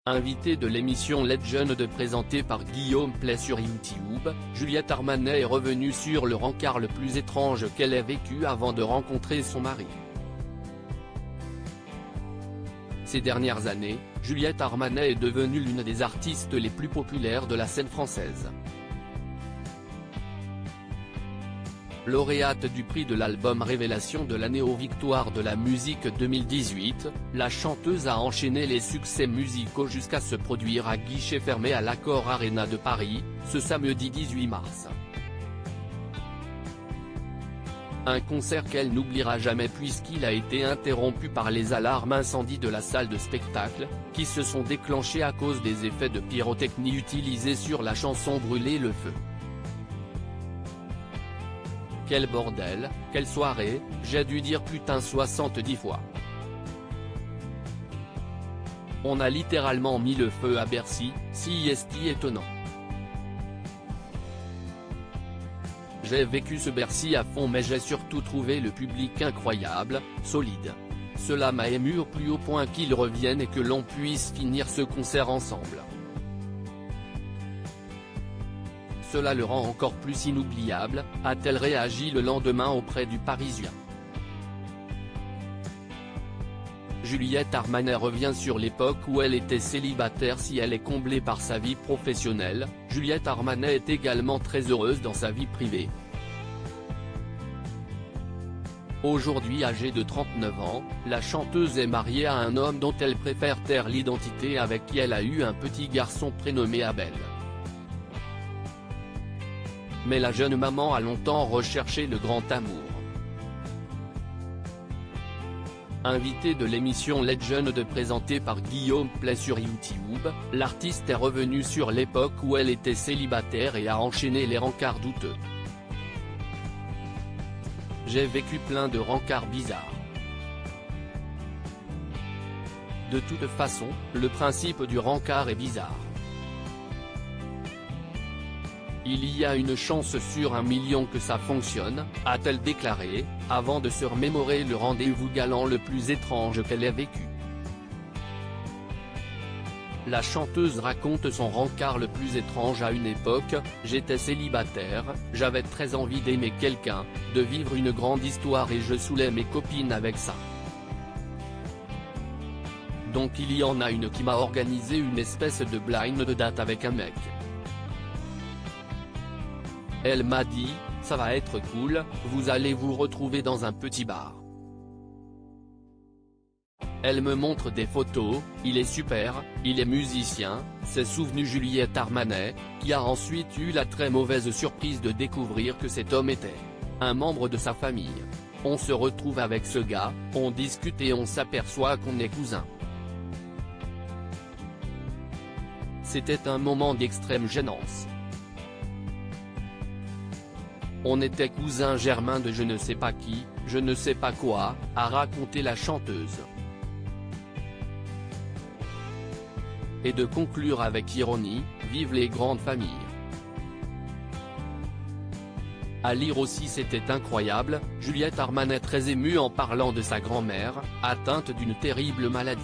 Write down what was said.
Invitée de l'émission Legend présentée par Guillaume Play sur YouTube, Juliette Armanet est revenue sur le rencard le plus étrange qu'elle ait vécu avant de rencontrer son mari. Ces dernières années, Juliette Armanet est devenue l'une des artistes les plus populaires de la scène française. Lauréate du prix de l'album Révélation de l'année aux Victoires de la musique 2018, la chanteuse a enchaîné les succès musicaux jusqu'à se produire à guichet fermé à l'Accor Arena de Paris, ce samedi 18 mars. Un concert qu'elle n'oubliera jamais puisqu'il a été interrompu par les alarmes incendie de la salle de spectacle, qui se sont déclenchées à cause des effets de pyrotechnie utilisés sur la chanson Brûler le feu. Quel bordel, quelle soirée, j'ai dû dire putain 70 fois. On a littéralement mis le feu à Bercy, si est étonnant. J'ai vécu ce Bercy à fond mais j'ai surtout trouvé le public incroyable, solide. Cela m'a ému au plus haut point qu'ils reviennent et que l'on puisse finir ce concert ensemble. Cela le rend encore plus inoubliable, a-t-elle réagi le lendemain auprès du Parisien. Juliette Armanet revient sur l'époque où elle était célibataire. Si elle est comblée par sa vie professionnelle, Juliette Armanet est également très heureuse dans sa vie privée. Aujourd'hui âgée de 39 ans, la chanteuse est mariée à un homme dont elle préfère taire l'identité et avec qui elle a eu un petit garçon prénommé Abel. Mais la jeune maman a longtemps recherché le grand amour. Invitée de l'émission Legend présentée par Guillaume Play sur YouTube, l'artiste est revenue sur l'époque où elle était célibataire et a enchaîné les rencarts douteux. J'ai vécu plein de rencarts bizarres. De toute façon, le principe du rencard est bizarre. Il y a une chance sur 1 million que ça fonctionne, a-t-elle déclaré, avant de se remémorer le rendez-vous galant le plus étrange qu'elle ait vécu. La chanteuse raconte son rencard le plus étrange à une époque, j'étais célibataire, j'avais très envie d'aimer quelqu'un, de vivre une grande histoire et je saoulais mes copines avec ça. Donc il y en a une qui m'a organisé une espèce de blind date avec un mec. Elle m'a dit, ça va être cool, vous allez vous retrouver dans un petit bar. Elle me montre des photos, il est super, il est musicien, s'est souvenu Juliette Armanet, qui a ensuite eu la très mauvaise surprise de découvrir que cet homme était un membre de sa famille. On se retrouve avec ce gars, on discute et on s'aperçoit qu'on est cousins. C'était un moment d'extrême gênance. On était cousins germains de je ne sais pas qui, je ne sais pas quoi, a raconté la chanteuse. Et de conclure avec ironie, vive les grandes familles. À lire aussi c'était incroyable, Juliette Armanet très émue en parlant de sa grand-mère, atteinte d'une terrible maladie.